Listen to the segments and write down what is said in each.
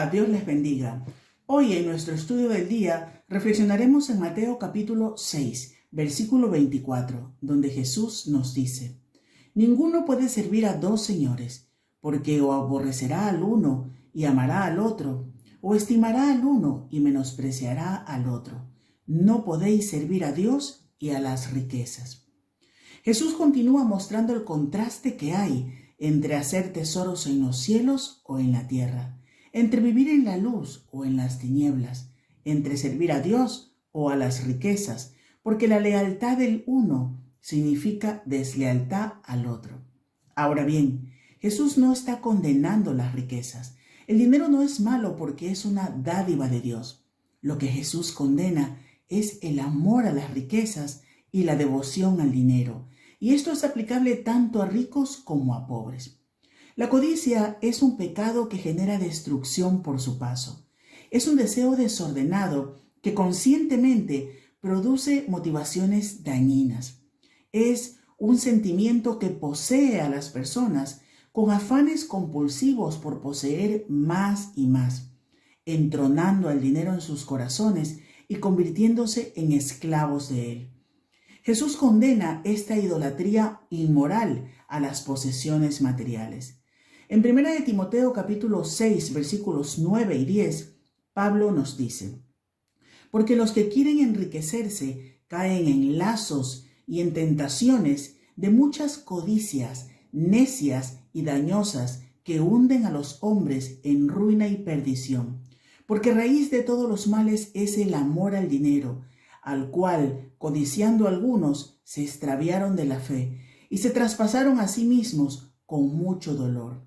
Hola, Dios les bendiga. Hoy en nuestro estudio del día reflexionaremos en Mateo capítulo 6, versículo 24, donde Jesús nos dice: Ninguno puede servir a dos señores, porque o aborrecerá al uno y amará al otro, o estimará al uno y menospreciará al otro. No podéis servir a Dios y a las riquezas. Jesús continúa mostrando el contraste que hay entre hacer tesoros en los cielos o en la tierra, entre vivir en la luz o en las tinieblas, entre servir a Dios o a las riquezas, porque la lealtad del uno significa deslealtad al otro. Ahora bien, Jesús no está condenando las riquezas. El dinero no es malo porque es una dádiva de Dios. Lo que Jesús condena es el amor a las riquezas y la devoción al dinero, y esto es aplicable tanto a ricos como a pobres. La codicia es un pecado que genera destrucción por su paso. Es un deseo desordenado que conscientemente produce motivaciones dañinas. Es un sentimiento que posee a las personas con afanes compulsivos por poseer más y más, entronando al dinero en sus corazones y convirtiéndose en esclavos de él. Jesús condena esta idolatría inmoral a las posesiones materiales. En 1 Timoteo capítulo 6, versículos 9 y 10, Pablo nos dice: Porque los que quieren enriquecerse caen en lazos y en tentaciones de muchas codicias necias y dañosas que hunden a los hombres en ruina y perdición. Porque raíz de todos los males es el amor al dinero, al cual, codiciando algunos, se extraviaron de la fe y se traspasaron a sí mismos con mucho dolor.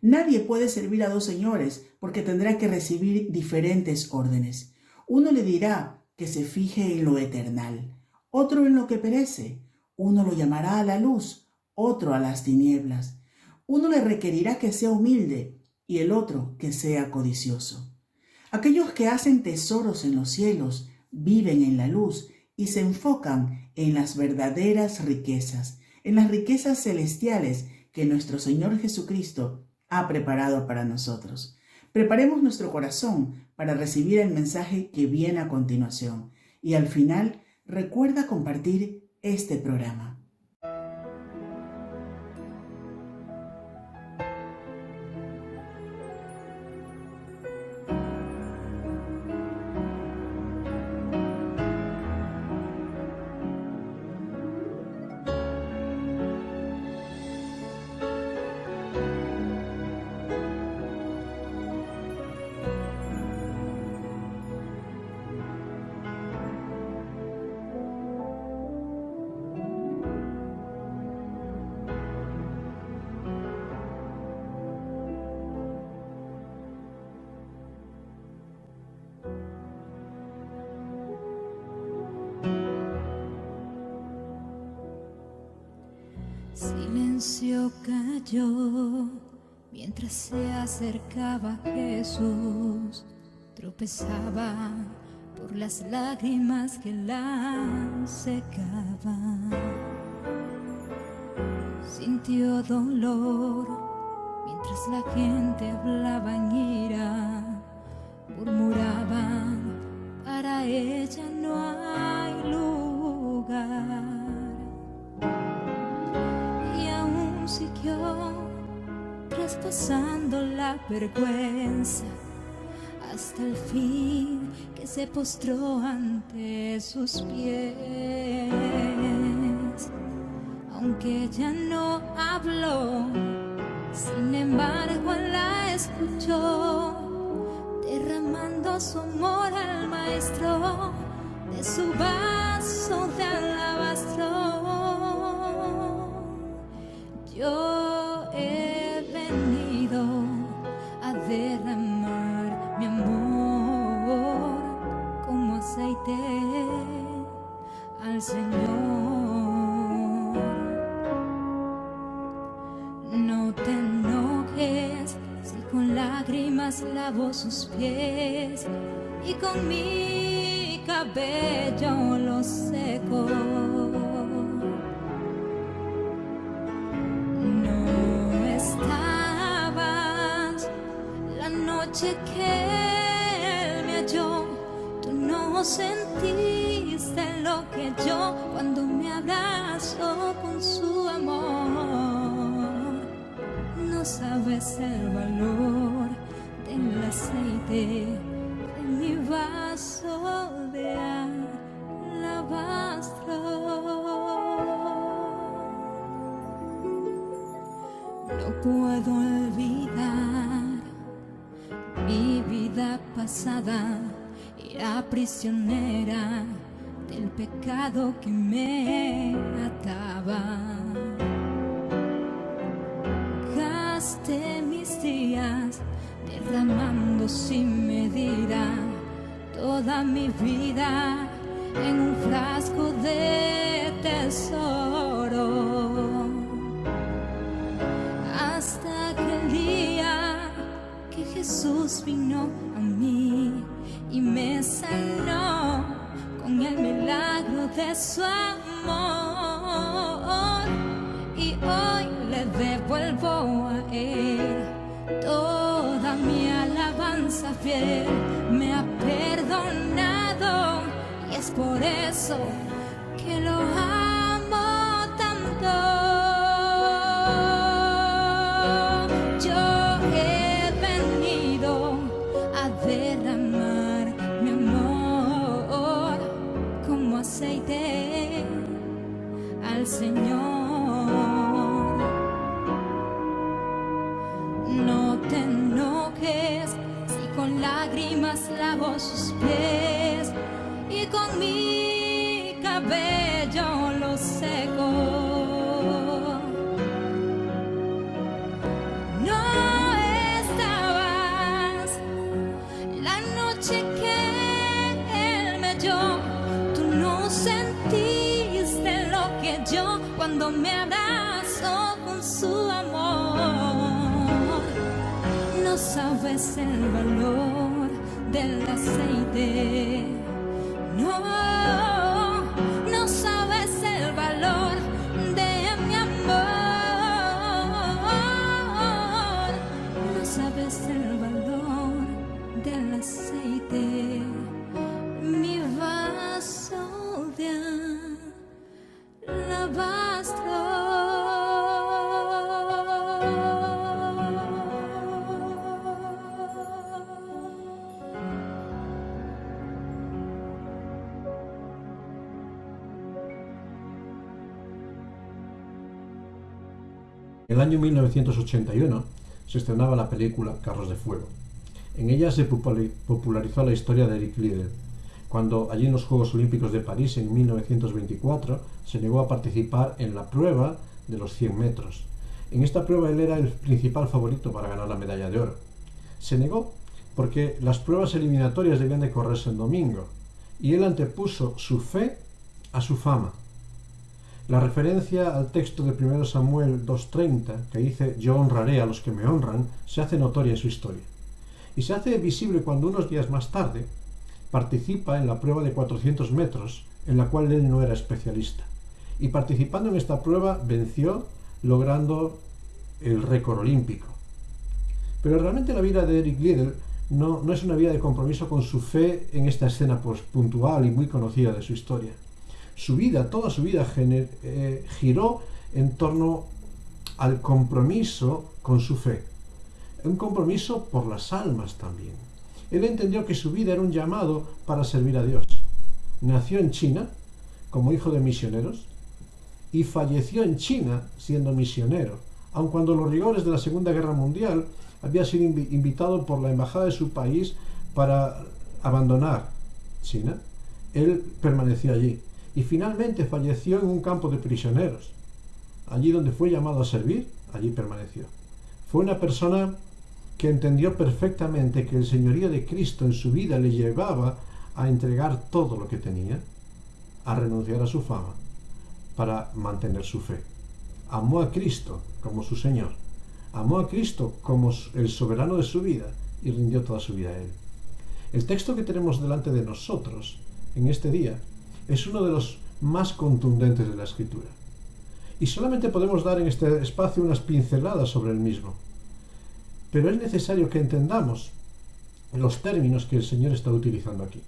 Nadie puede servir a dos señores porque tendrá que recibir diferentes órdenes. Uno le dirá que se fije en lo eternal, otro en lo que perece. Uno lo llamará a la luz, otro a las tinieblas. Uno le requerirá que sea humilde y el otro que sea codicioso. Aquellos que hacen tesoros en los cielos viven en la luz y se enfocan en las verdaderas riquezas, en las riquezas celestiales que nuestro Señor Jesucristo ha preparado para nosotros. Preparemos nuestro corazón para recibir el mensaje que viene a continuación y al final recuerda compartir este programa. Silencio cayó mientras se acercaba Jesús. Tropezaba por las lágrimas que la secaban. Sintió dolor mientras la gente hablaba en ira. Murmuraban: para ella no hay lugar. Siguió traspasando la vergüenza hasta el fin que se postró ante sus pies. Aunque ella no habló, sin embargo él la escuchó, derramando su amor al maestro de su vaso de alabastro. Yo he venido a derramar mi amor como aceite al Señor. No te enojes si con lágrimas lavo sus pies y con mi cabello los seco. noche que sentiste lo que yo cuando me abrazó con su amor. No sabes el valor del aceite de mi vaso de alabastro. No puedo olvidar mi vida pasada. Era prisionera del pecado que me ataba. Gasté mis días derramando sin medida toda mi vida en un frasco de tesoro. Hasta que el día que Jesús vino a mí y me sanó con el milagro de su amor, y hoy le devuelvo a Él toda mi alabanza fiel. Me ha perdonado y es por eso que lo amo tanto. Yo he venido a derramar mi amor como aceite al Señor. No te enojes si con lágrimas lavo sus pies y con mi cabello lo seco. No estabas la noche que Él me dio. Tú no sentiste lo que yo cuando me abrazó con su amor. No sabes el valor del aceite. No, no sabes el valor de mi amor. No sabes el valor del aceite. Mi vaso de alabastro. En el año 1981 se estrenaba la película Carros de Fuego. En ella se popularizó la historia de Eric Liddell, cuando allí en los Juegos Olímpicos de París en 1924 se negó a participar en la prueba de los 100 metros. En esta prueba él era el principal favorito para ganar la medalla de oro. Se negó porque las pruebas eliminatorias debían de correrse en domingo y él antepuso su fe a su fama. La referencia al texto de 1 Samuel 2:30, que dice «Yo honraré a los que me honran», se hace notoria en su historia. Y se hace visible cuando unos días más tarde participa en la prueba de 400 metros, en la cual él no era especialista. Y participando en esta prueba venció, logrando el récord olímpico. Pero realmente la vida de Eric Liddell no es una vida de compromiso con su fe en esta escena puntual y muy conocida de su historia. Su vida, toda su vida giró en torno al compromiso con su fe. Un compromiso por las almas también. Él entendió que su vida era un llamado para servir a Dios. Nació en China como hijo de misioneros y falleció en China siendo misionero, aun cuando los rigores de la Segunda Guerra Mundial había sido invitado por la embajada de su país para abandonar China. Él permaneció allí y finalmente falleció en un campo de prisioneros. Allí donde fue llamado a servir, allí permaneció. Fue una persona que entendió perfectamente que el señorío de Cristo en su vida le llevaba a entregar todo lo que tenía, a renunciar a su fama, para mantener su fe. Amó a Cristo como su Señor, amó a Cristo como el soberano de su vida y rindió toda su vida a Él. El texto que tenemos delante de nosotros en este día es uno de los más contundentes de la Escritura. Y solamente podemos dar en este espacio unas pinceladas sobre el mismo. Pero es necesario que entendamos los términos que el Señor está utilizando aquí.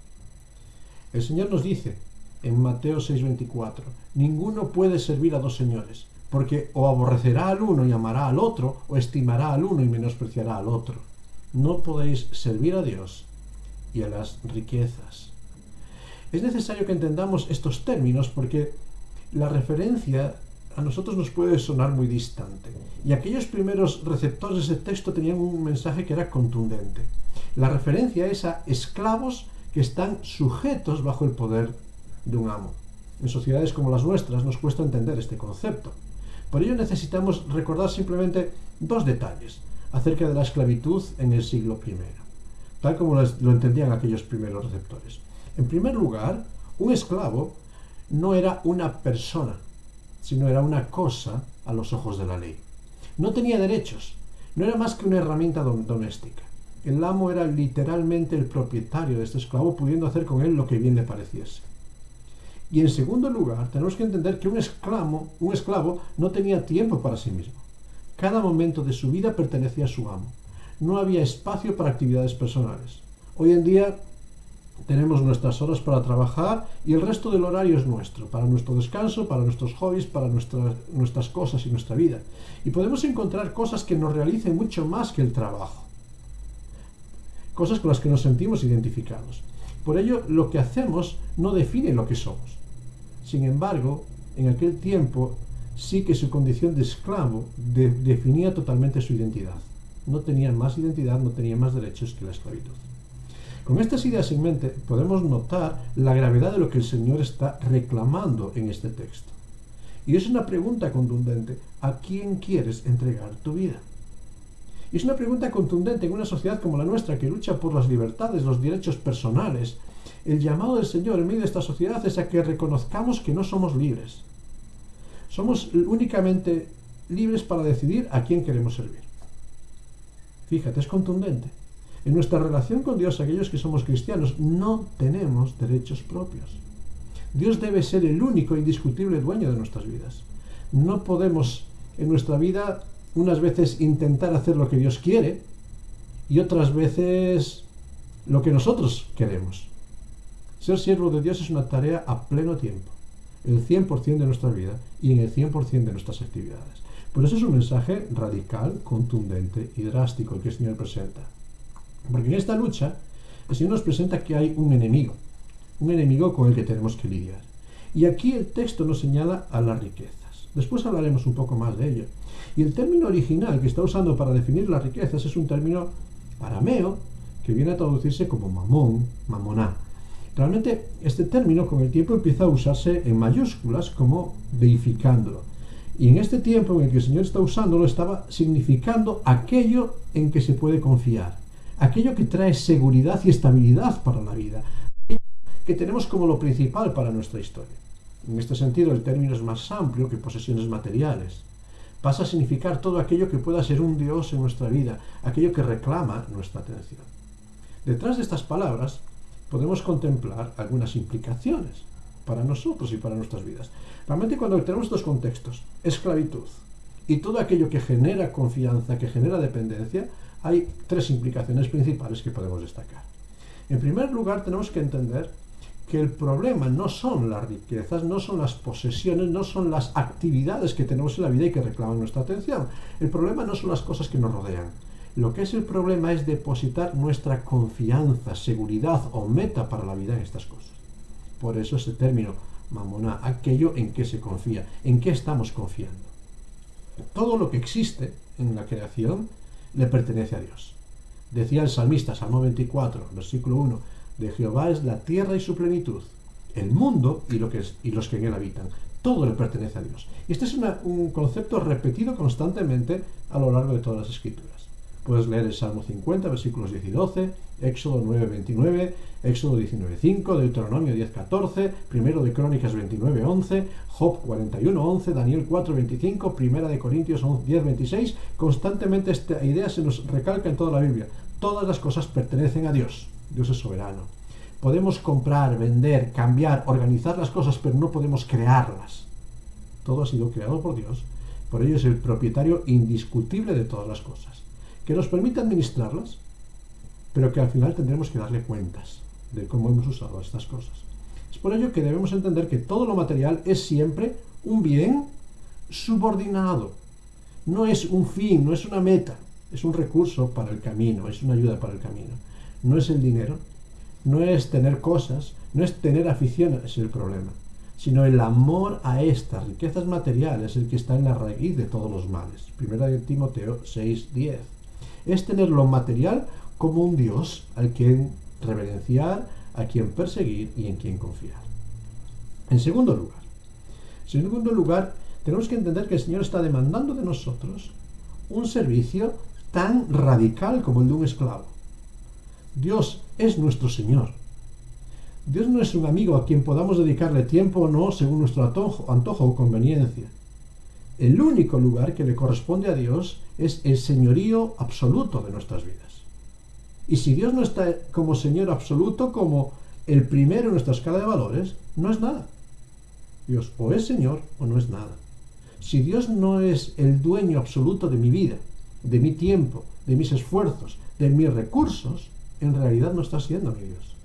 El Señor nos dice en Mateo 6:24, ninguno puede servir a dos señores, porque o aborrecerá al uno y amará al otro, o estimará al uno y menospreciará al otro. No podéis servir a Dios y a las riquezas. Es necesario que entendamos estos términos porque la referencia a nosotros nos puede sonar muy distante. Y aquellos primeros receptores de ese texto tenían un mensaje que era contundente. La referencia es a esclavos que están sujetos bajo el poder de un amo. En sociedades como las nuestras nos cuesta entender este concepto. Por ello necesitamos recordar simplemente dos detalles acerca de la esclavitud en el siglo I, tal como lo entendían aquellos primeros receptores. En primer lugar, un esclavo no era una persona, sino era una cosa a los ojos de la ley. No tenía derechos, no era más que una herramienta doméstica. El amo era literalmente el propietario de este esclavo, pudiendo hacer con él lo que bien le pareciese. Y en segundo lugar, tenemos que entender que un esclavo no tenía tiempo para sí mismo. Cada momento de su vida pertenecía a su amo. No había espacio para actividades personales. Hoy en día tenemos nuestras horas para trabajar y el resto del horario es nuestro, para nuestro descanso, para nuestros hobbies, para nuestras cosas y nuestra vida. Y podemos encontrar cosas que nos realicen mucho más que el trabajo. Cosas con las que nos sentimos identificados. Por ello, lo que hacemos no define lo que somos. Sin embargo, en aquel tiempo sí que su condición de esclavo definía totalmente su identidad. No tenía más identidad, no tenía más derechos que la esclavitud. Con estas ideas en mente podemos notar la gravedad de lo que el Señor está reclamando en este texto. Y es una pregunta contundente: ¿a quién quieres entregar tu vida? Y es una pregunta contundente en una sociedad como la nuestra que lucha por las libertades, los derechos personales. El llamado del Señor en medio de esta sociedad es a que reconozcamos que no somos libres. Somos únicamente libres para decidir a quién queremos servir. Fíjate, es contundente. En nuestra relación con Dios, aquellos que somos cristianos, no tenemos derechos propios. Dios debe ser el único e indiscutible dueño de nuestras vidas. No podemos en nuestra vida unas veces intentar hacer lo que Dios quiere y otras veces lo que nosotros queremos. Ser siervo de Dios es una tarea a pleno tiempo, el 100% de nuestra vida y en el 100% de nuestras actividades. Por eso es un mensaje radical, contundente y drástico el que el Señor presenta. Porque en esta lucha el Señor nos presenta que hay un enemigo con el que tenemos que lidiar. Y aquí el texto nos señala a las riquezas. Después hablaremos un poco más de ello. Y el término original que está usando para definir las riquezas es un término arameo que viene a traducirse como mamón, mamoná. Realmente este término con el tiempo empieza a usarse en mayúsculas como deificándolo. Y en este tiempo en el que el Señor está usándolo estaba significando aquello en que se puede confiar, aquello que trae seguridad y estabilidad para la vida, aquello que tenemos como lo principal para nuestra historia. En este sentido el término es más amplio que posesiones materiales. Pasa a significar todo aquello que pueda ser un Dios en nuestra vida, aquello que reclama nuestra atención. Detrás de estas palabras podemos contemplar algunas implicaciones para nosotros y para nuestras vidas. Realmente cuando tenemos estos contextos, esclavitud y todo aquello que genera confianza, que genera dependencia, hay tres implicaciones principales que podemos destacar. En primer lugar, tenemos que entender que el problema no son las riquezas, no son las posesiones, no son las actividades que tenemos en la vida y que reclaman nuestra atención. El problema no son las cosas que nos rodean. Lo que es el problema es depositar nuestra confianza, seguridad o meta para la vida en estas cosas. Por eso ese término, mamoná, aquello en que se confía, en qué estamos confiando. Todo lo que existe en la creación le pertenece a Dios. Decía el salmista, Salmo 24, versículo 1, de Jehová es la tierra y su plenitud, el mundo y los que en él habitan. Todo le pertenece a Dios. Y este es un concepto repetido constantemente a lo largo de todas las Escrituras. Puedes leer el Salmo 50, versículos 10 y 12, Éxodo 9, 29, Éxodo 19, 5, Deuteronomio 10, 14, Primero de Crónicas 29, 11, Job 41, 11, Daniel 4, 25, Primera de Corintios 10, 26. Constantemente esta idea se nos recalca en toda la Biblia. Todas las cosas pertenecen a Dios. Dios es soberano. Podemos comprar, vender, cambiar, organizar las cosas, pero no podemos crearlas. Todo ha sido creado por Dios. Por ello es el propietario indiscutible de todas las cosas, que nos permite administrarlas, pero que al final tendremos que darle cuentas de cómo hemos usado estas cosas. Es por ello que debemos entender que todo lo material es siempre un bien subordinado. No es un fin, no es una meta, es un recurso para el camino, es una ayuda para el camino. No es el dinero, no es tener cosas, no es tener afición, es el problema, sino el amor a estas riquezas materiales, el que está en la raíz de todos los males. 1 Timoteo 6:10. Es tener lo material como un Dios al quien reverenciar, a quien perseguir y en quien confiar. En segundo lugar, tenemos que entender que el Señor está demandando de nosotros un servicio tan radical como el de un esclavo. Dios es nuestro Señor. Dios no es un amigo a quien podamos dedicarle tiempo o no según nuestro antojo o conveniencia. El único lugar que le corresponde a Dios es el señorío absoluto de nuestras vidas. Y si Dios no está como Señor absoluto, como el primero en nuestra escala de valores, no es nada. Dios o es Señor o no es nada. Si Dios no es el dueño absoluto de mi vida, de mi tiempo, de mis esfuerzos, de mis recursos, en realidad no está siendo mi Dios.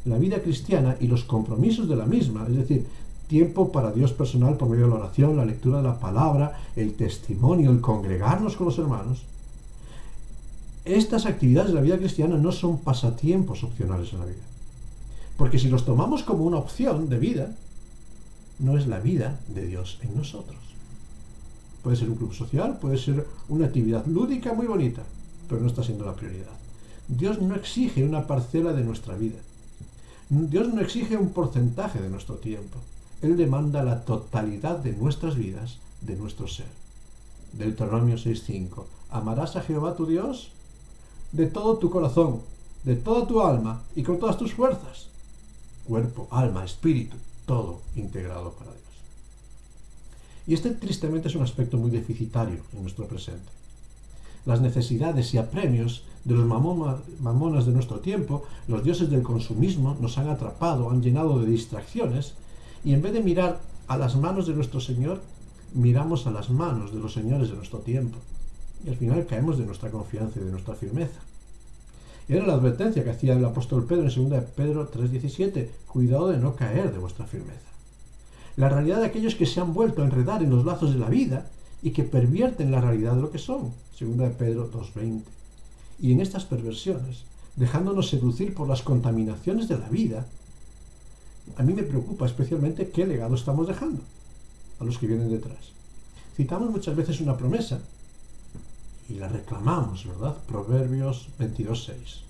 La vida cristiana y los compromisos de la misma, es decir, tiempo para Dios personal por medio de la oración, la lectura de la palabra, el testimonio, el congregarnos con los hermanos, estas actividades de la vida cristiana no son pasatiempos opcionales en la vida. Porque si los tomamos como una opción de vida, no es la vida de Dios en nosotros. Puede ser un club social, puede ser una actividad lúdica muy bonita, pero no está siendo la prioridad. Dios no exige una parcela de nuestra vida. Dios no exige un porcentaje de nuestro tiempo. Él demanda la totalidad de nuestras vidas, de nuestro ser. Deuteronomio 6:5. Amarás a Jehová tu Dios de todo tu corazón, de toda tu alma y con todas tus fuerzas. Cuerpo, alma, espíritu, todo integrado para Dios. Y este tristemente es un aspecto muy deficitario en nuestro presente. Las necesidades y apremios de los mamonas de nuestro tiempo, los dioses del consumismo, nos han atrapado, han llenado de distracciones, y en vez de mirar a las manos de nuestro Señor, miramos a las manos de los señores de nuestro tiempo. Y al final caemos de nuestra confianza y de nuestra firmeza. Y era la advertencia que hacía el apóstol Pedro en 2 Pedro 3:17, cuidado de no caer de vuestra firmeza. La realidad de aquellos que se han vuelto a enredar en los lazos de la vida y que pervierten la realidad de lo que son, 2 Pedro 2:20. Y en estas perversiones, dejándonos seducir por las contaminaciones de la vida, a mí me preocupa especialmente qué legado estamos dejando a los que vienen detrás. Citamos muchas veces una promesa y la reclamamos, ¿verdad? Proverbios 22:6.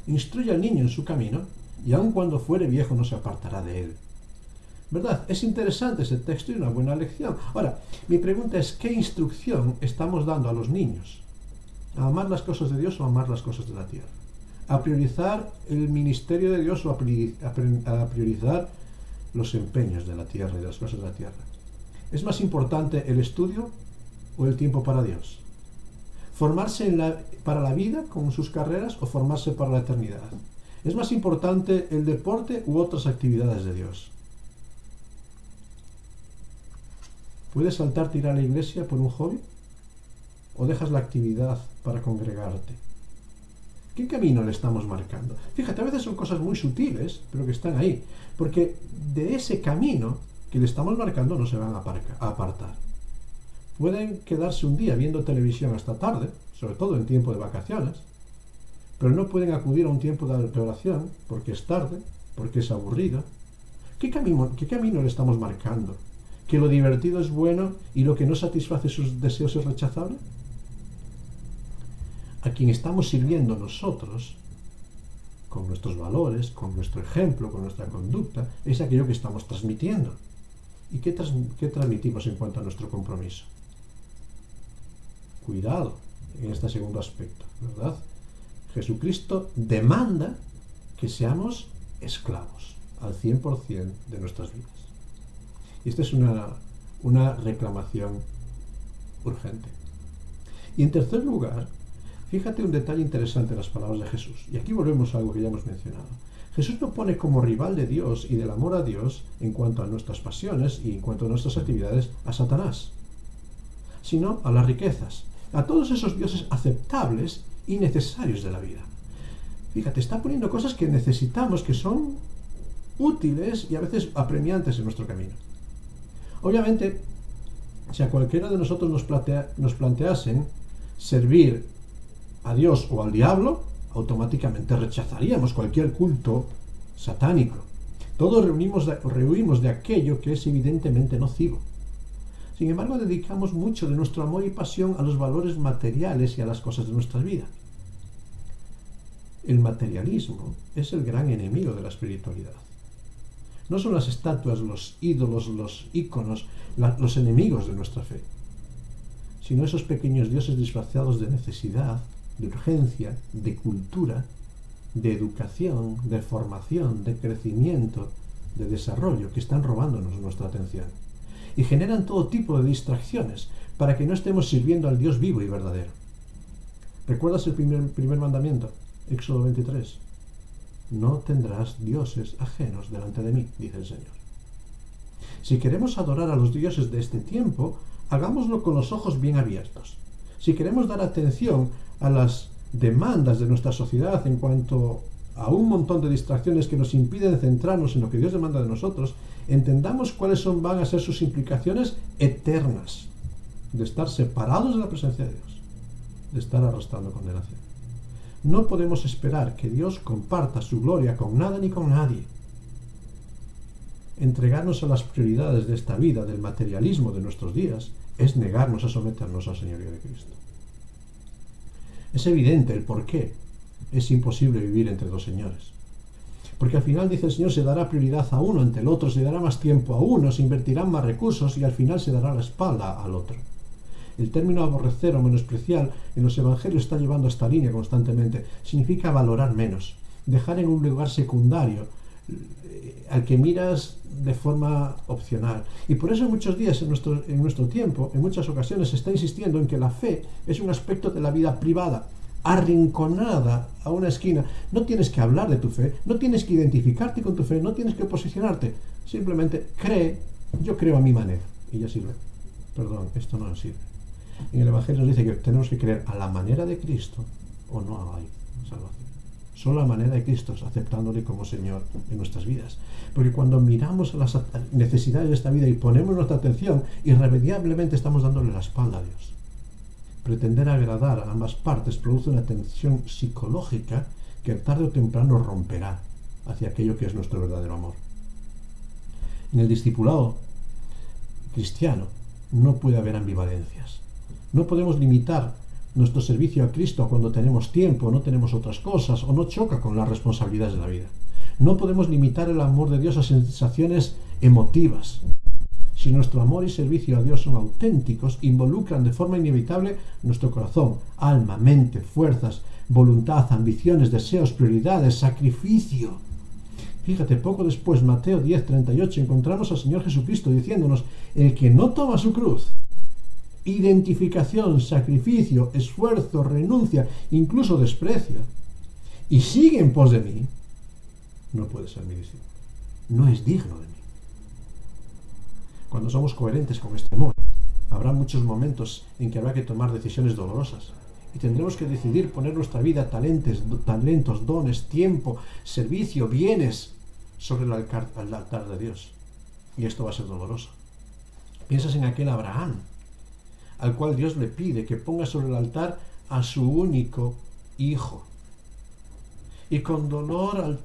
Instruye al niño en su camino y aun cuando fuere viejo no se apartará de él. ¿Verdad? Es interesante ese texto y una buena lección. Ahora, mi pregunta es, ¿qué instrucción estamos dando a los niños? ¿A amar las cosas de Dios o a amar las cosas de la tierra? ¿A priorizar el ministerio de Dios o a priorizar los empeños de la tierra y de las cosas de la tierra? ¿Es más importante el estudio o el tiempo para Dios? ¿Formarse para la vida con sus carreras o formarse para la eternidad? ¿Es más importante el deporte u otras actividades de Dios? ¿Puedes saltarte ir a la iglesia por un hobby? ¿O dejas la actividad para congregarte? ¿Qué camino le estamos marcando? Fíjate, a veces son cosas muy sutiles, pero que están ahí. Porque de ese camino que le estamos marcando no se van a apartar. Pueden quedarse un día viendo televisión hasta tarde, sobre todo en tiempo de vacaciones, pero no pueden acudir a un tiempo de oración porque es tarde, porque es aburrido. ¿Qué camino le estamos marcando? ¿Que lo divertido es bueno y lo que no satisface sus deseos es rechazable? A quien estamos sirviendo nosotros, con nuestros valores, con nuestro ejemplo, con nuestra conducta, es aquello que estamos transmitiendo. ¿Y qué transmitimos en cuanto a nuestro compromiso? Cuidado en este segundo aspecto, ¿verdad? Jesucristo demanda que seamos esclavos al 100% de nuestras vidas. Y esta es una reclamación urgente. Y en tercer lugar, fíjate un detalle interesante en las palabras de Jesús. Y aquí volvemos a algo que ya hemos mencionado. Jesús no pone como rival de Dios y del amor a Dios en cuanto a nuestras pasiones y en cuanto a nuestras actividades a Satanás, sino a las riquezas, a todos esos dioses aceptables y necesarios de la vida. Fíjate, está poniendo cosas que necesitamos, que son útiles y a veces apremiantes en nuestro camino. Obviamente, si a cualquiera de nosotros nos planteasen servir a Dios o al diablo, automáticamente rechazaríamos cualquier culto satánico. Todos rehuimos de aquello que es evidentemente nocivo. Sin embargo, dedicamos mucho de nuestro amor y pasión a los valores materiales y a las cosas de nuestra vida. El materialismo es el gran enemigo de la espiritualidad. No son las estatuas, los ídolos, los íconos, los enemigos de nuestra fe, sino esos pequeños dioses disfrazados de necesidad, de urgencia, de cultura, de educación, de formación, de crecimiento, de desarrollo, que están robándonos nuestra atención y generan todo tipo de distracciones para que no estemos sirviendo al Dios vivo y verdadero. ¿Recuerdas el primer mandamiento? Éxodo 23. No tendrás dioses ajenos delante de mí, dice el Señor. Si queremos adorar a los dioses de este tiempo, hagámoslo con los ojos bien abiertos. Si queremos dar atención a las demandas de nuestra sociedad en cuanto a un montón de distracciones que nos impiden centrarnos en lo que Dios demanda de nosotros, entendamos cuáles van a ser sus implicaciones eternas de estar separados de la presencia de Dios, de estar arrastrando condenación. No podemos esperar que Dios comparta su gloria con nada ni con nadie. Entregarnos a las prioridades de esta vida, del materialismo de nuestros días, es negarnos a someternos al señorío de Cristo. Es evidente el por qué es imposible vivir entre dos señores. Porque al final, dice el Señor, se dará prioridad a uno ante el otro, se dará más tiempo a uno, se invertirán más recursos y al final se dará la espalda al otro. El término aborrecer o menospreciar en los evangelios está llevando esta línea constantemente. Significa valorar menos, dejar en un lugar secundario al que miras de forma opcional. Y por eso muchos días en nuestro tiempo, en muchas ocasiones, se está insistiendo en que la fe es un aspecto de la vida privada, arrinconada a una esquina. No tienes que hablar de tu fe, no tienes que identificarte con tu fe, no tienes que posicionarte. Simplemente cree, yo creo a mi manera. Y ya sirve. Perdón, esto no sirve. En el Evangelio nos dice que tenemos que creer a la manera de Cristo o no hay salvación. Solo a la manera de Cristo, aceptándole como Señor en nuestras vidas. Porque cuando miramos a las necesidades de esta vida y ponemos nuestra atención, irremediablemente estamos dándole la espalda a Dios. Pretender agradar a ambas partes produce una tensión psicológica que tarde o temprano romperá hacia aquello que es nuestro verdadero amor. En el discipulado cristiano no puede haber ambivalencias. No podemos limitar nuestro servicio a Cristo cuando tenemos tiempo, no tenemos otras cosas o no choca con las responsabilidades de la vida. No podemos limitar el amor de Dios a sensaciones emotivas. Si nuestro amor y servicio a Dios son auténticos, involucran de forma inevitable nuestro corazón, alma, mente, fuerzas, voluntad, ambiciones, deseos, prioridades, sacrificio. Fíjate, poco después, Mateo 10:38, encontramos al Señor Jesucristo diciéndonos: el que no toma su cruz, identificación, sacrificio, esfuerzo, renuncia, incluso desprecio, y sigue en pos de mí, no puede ser mi discípulo. No es digno de mí. Cuando somos coherentes con este amor, habrá muchos momentos en que habrá que tomar decisiones dolorosas y tendremos que decidir poner nuestra vida, talentos, dones, tiempo, servicio, bienes sobre el altar de Dios. Y esto va a ser doloroso. Piensas en aquel Abraham, al cual Dios le pide que ponga sobre el altar a su único hijo. Y con dolor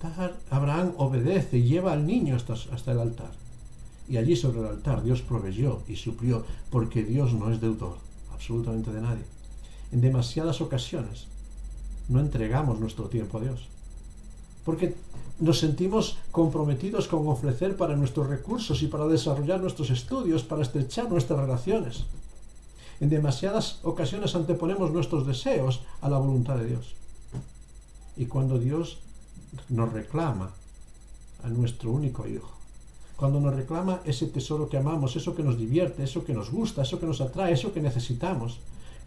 Abraham obedece y lleva al niño hasta el altar. Y allí sobre el altar Dios proveyó y suplió, porque Dios no es deudor absolutamente de nadie. En demasiadas ocasiones no entregamos nuestro tiempo a Dios, porque nos sentimos comprometidos con ofrecer para nuestros recursos y para desarrollar nuestros estudios, para estrechar nuestras relaciones. En demasiadas ocasiones anteponemos nuestros deseos a la voluntad de Dios. Y cuando Dios nos reclama a nuestro único hijo, cuando nos reclama ese tesoro que amamos, eso que nos divierte, eso que nos gusta, eso que nos atrae, eso que necesitamos,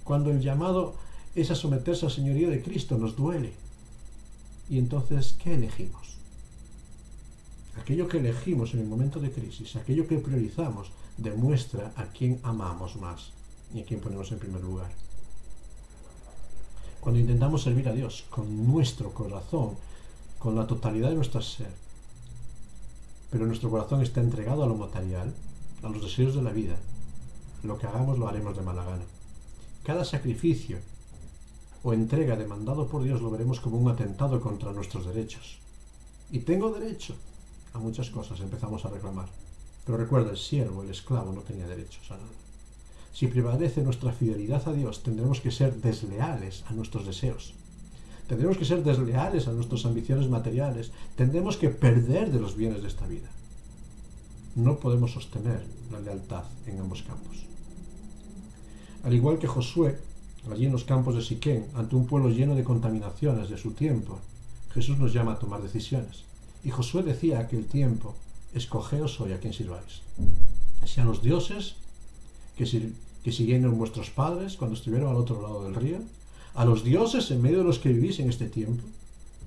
cuando el llamado es a someterse al señorío de Cristo, nos duele. Y entonces, ¿qué elegimos? Aquello que elegimos en el momento de crisis, aquello que priorizamos, demuestra a quién amamos más y a quién ponemos en primer lugar. Cuando intentamos servir a Dios con nuestro corazón, con la totalidad de nuestro ser, pero nuestro corazón está entregado a lo material, a los deseos de la vida. Lo que hagamos lo haremos de mala gana. Cada sacrificio o entrega demandado por Dios lo veremos como un atentado contra nuestros derechos. Y tengo derecho a muchas cosas, empezamos a reclamar. Pero recuerda, el siervo, el esclavo, no tenía derechos a nada. Si prevalece nuestra fidelidad a Dios, tendremos que ser desleales a nuestros deseos. Tendremos que ser desleales a nuestras ambiciones materiales. Tendremos que perder de los bienes de esta vida. No podemos sostener la lealtad en ambos campos. Al igual que Josué, allí en los campos de Siquén, ante un pueblo lleno de contaminaciones de su tiempo, Jesús nos llama a tomar decisiones. Y Josué decía a aquel tiempo: escogeos hoy a quién sirváis. Si a los dioses que siguieron vuestros padres cuando estuvieron al otro lado del río, a los dioses en medio de los que vivís en este tiempo.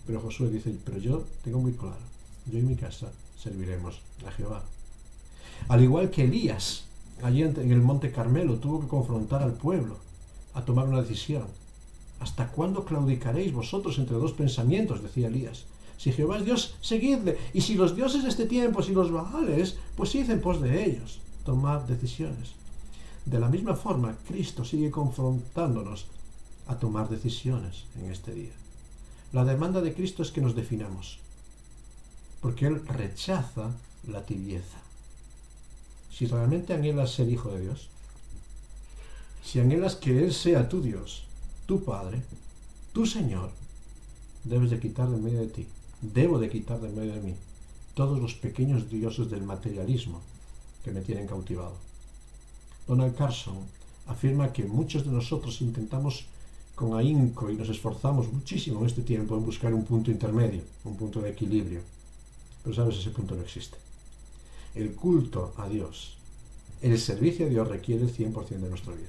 Pero Josué dice: pero yo tengo muy claro, yo y mi casa serviremos a Jehová. Al igual que Elías, allí en el monte Carmelo, tuvo que confrontar al pueblo a tomar una decisión. ¿Hasta cuándo claudicaréis vosotros entre dos pensamientos?, decía Elías. Si Jehová es Dios, seguidle, y si los dioses de este tiempo, si los Baales, pues id en pos de ellos. Tomad decisiones. De la misma forma, Cristo sigue confrontándonos a tomar decisiones en este día. La demanda de Cristo es que nos definamos, porque Él rechaza la tibieza. Si realmente anhelas ser hijo de Dios, si anhelas que Él sea tu Dios, tu Padre, tu Señor, debes de quitar de en medio de ti, debo de quitar de en medio de mí, todos los pequeños dioses del materialismo que me tienen cautivado. Donald Carson afirma que muchos de nosotros intentamos con ahínco y nos esforzamos muchísimo en este tiempo en buscar un punto intermedio, un punto de equilibrio. Pero sabes, ese punto no existe. El culto a Dios, el servicio a Dios requiere el 100% de nuestra vida.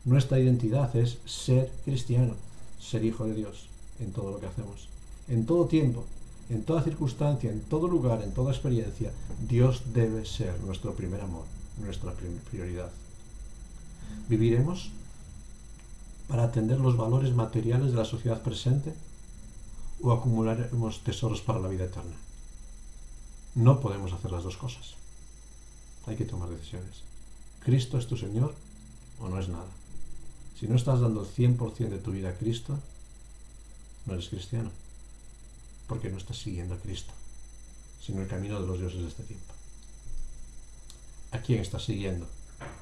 Nuestra identidad es ser cristiano, ser hijo de Dios en todo lo que hacemos. En todo tiempo, en toda circunstancia, en todo lugar, en toda experiencia, Dios debe ser nuestro primer amor, nuestra prioridad. ¿Viviremos para atender los valores materiales de la sociedad presente o acumularemos tesoros para la vida eterna? No podemos hacer las dos cosas. Hay que tomar decisiones. ¿Cristo es tu Señor o no es nada? Si no estás dando el 100% de tu vida a Cristo, no eres cristiano, porque no estás siguiendo a Cristo, sino el camino de los dioses de este tiempo. ¿A quién estás siguiendo?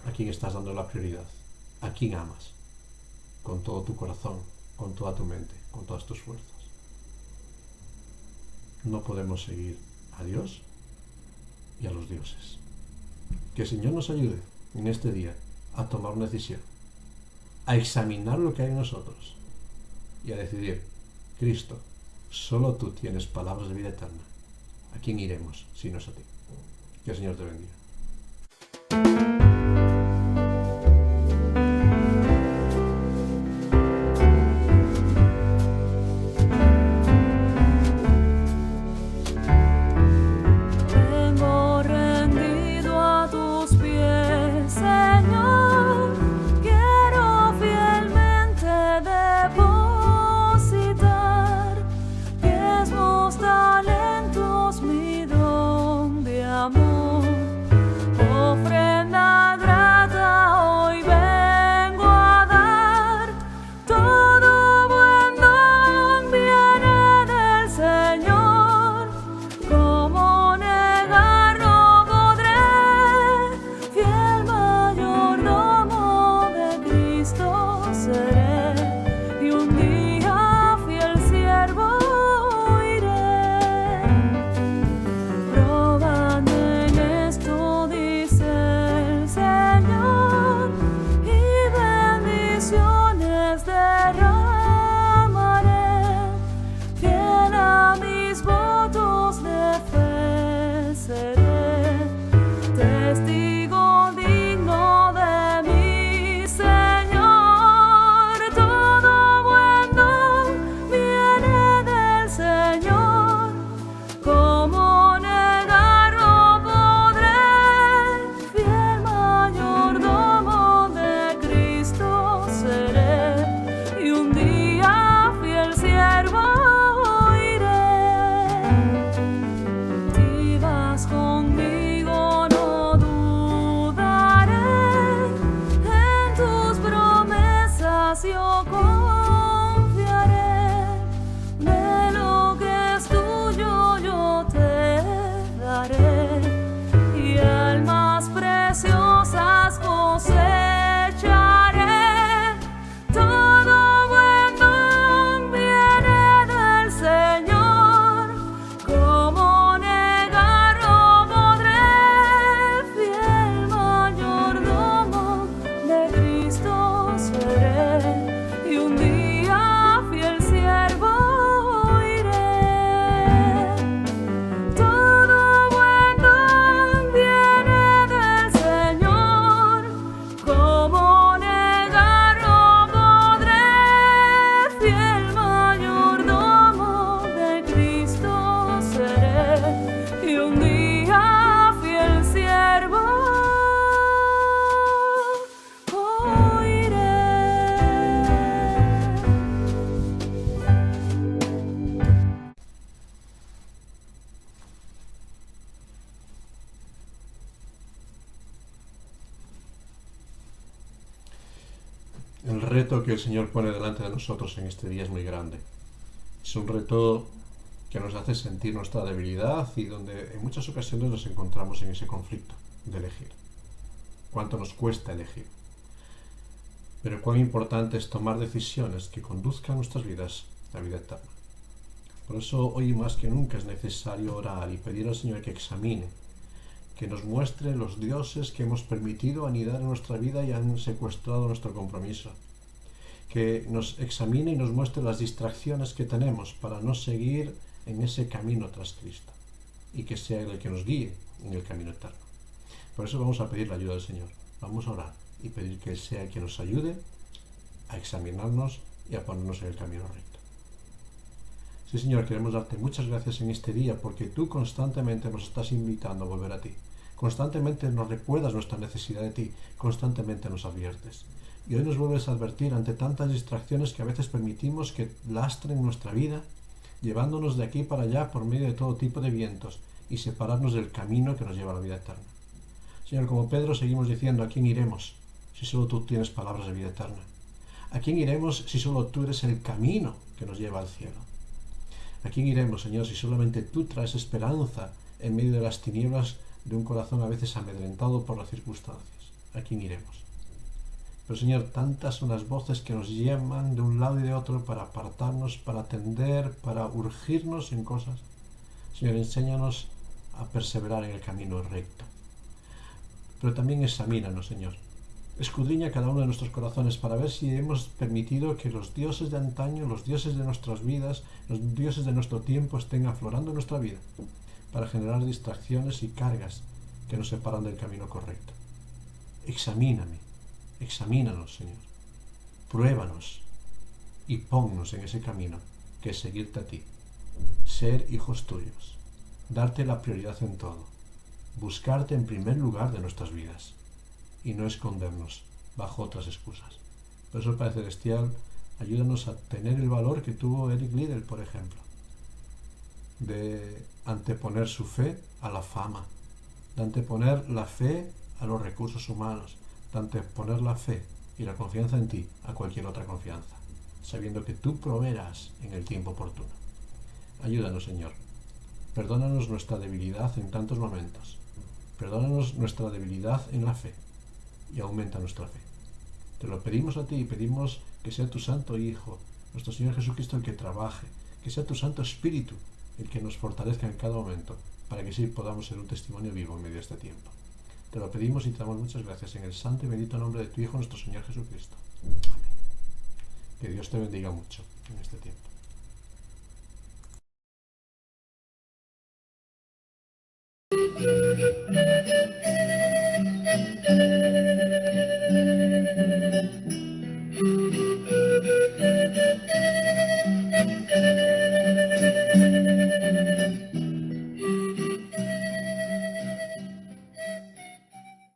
¿A quién estás dando la prioridad? ¿A quién amas? Con todo tu corazón, con toda tu mente, con todas tus fuerzas. No podemos seguir a Dios y a los dioses. Que el Señor nos ayude en este día a tomar una decisión, a examinar lo que hay en nosotros y a decidir: Cristo, solo tú tienes palabras de vida eterna. ¿A quién iremos si no es a ti? Que el Señor te bendiga. Ofrenda El reto que el Señor pone delante de nosotros en este día es muy grande. Es un reto que nos hace sentir nuestra debilidad y donde en muchas ocasiones nos encontramos en ese conflicto de elegir. ¿Cuánto nos cuesta elegir? Pero cuán importante es tomar decisiones que conduzcan nuestras vidas a la vida eterna. Por eso hoy más que nunca es necesario orar y pedir al Señor que examine, que nos muestre los dioses que hemos permitido anidar en nuestra vida y han secuestrado nuestro compromiso. Que nos examine y nos muestre las distracciones que tenemos para no seguir en ese camino tras Cristo. Y que sea Él el que nos guíe en el camino eterno. Por eso vamos a pedir la ayuda del Señor. Vamos a orar y pedir que Él sea el que nos ayude a examinarnos y a ponernos en el camino recto. Sí, Señor, queremos darte muchas gracias en este día porque tú constantemente nos estás invitando a volver a ti. Constantemente nos recuerdas nuestra necesidad de ti, constantemente nos adviertes. Y hoy nos vuelves a advertir ante tantas distracciones que a veces permitimos que lastren nuestra vida, llevándonos de aquí para allá por medio de todo tipo de vientos y separarnos del camino que nos lleva a la vida eterna. Señor, como Pedro seguimos diciendo, ¿a quién iremos si solo tú tienes palabras de vida eterna? ¿A quién iremos si solo tú eres el camino que nos lleva al cielo? ¿A quién iremos, Señor, si solamente tú traes esperanza en medio de las tinieblas de un corazón a veces amedrentado por las circunstancias? ¿A quién iremos? Pero, Señor, tantas son las voces que nos llaman de un lado y de otro para apartarnos, para atender, para urgirnos en cosas. Señor, enséñanos a perseverar en el camino recto. Pero también examínanos, Señor. Escudriña cada uno de nuestros corazones para ver si hemos permitido que los dioses de antaño, los dioses de nuestras vidas, los dioses de nuestro tiempo estén aflorando en nuestra vida para generar distracciones y cargas que nos separan del camino correcto. Examínanos, Señor. Pruébanos y ponnos en ese camino que es seguirte a ti, ser hijos tuyos, darte la prioridad en todo, buscarte en primer lugar de nuestras vidas y no escondernos bajo otras excusas. Por eso, Padre Celestial, ayúdanos a tener el valor que tuvo Eric Liddell, por ejemplo, de anteponer su fe a la fama, de anteponer la fe a los recursos humanos, de anteponer la fe y la confianza en ti a cualquier otra confianza, sabiendo que tú proveerás en el tiempo oportuno. Ayúdanos, Señor. Perdónanos nuestra debilidad en tantos momentos. Perdónanos nuestra debilidad en la fe y aumenta nuestra fe. Te lo pedimos a ti y pedimos que sea tu Santo Hijo, nuestro Señor Jesucristo, el que trabaje, que sea tu Santo Espíritu el que nos fortalezca en cada momento para que sí podamos ser un testimonio vivo en medio de este tiempo. Te lo pedimos y te damos muchas gracias en el santo y bendito nombre de tu Hijo, nuestro Señor Jesucristo. Amén. Que Dios te bendiga mucho en este tiempo.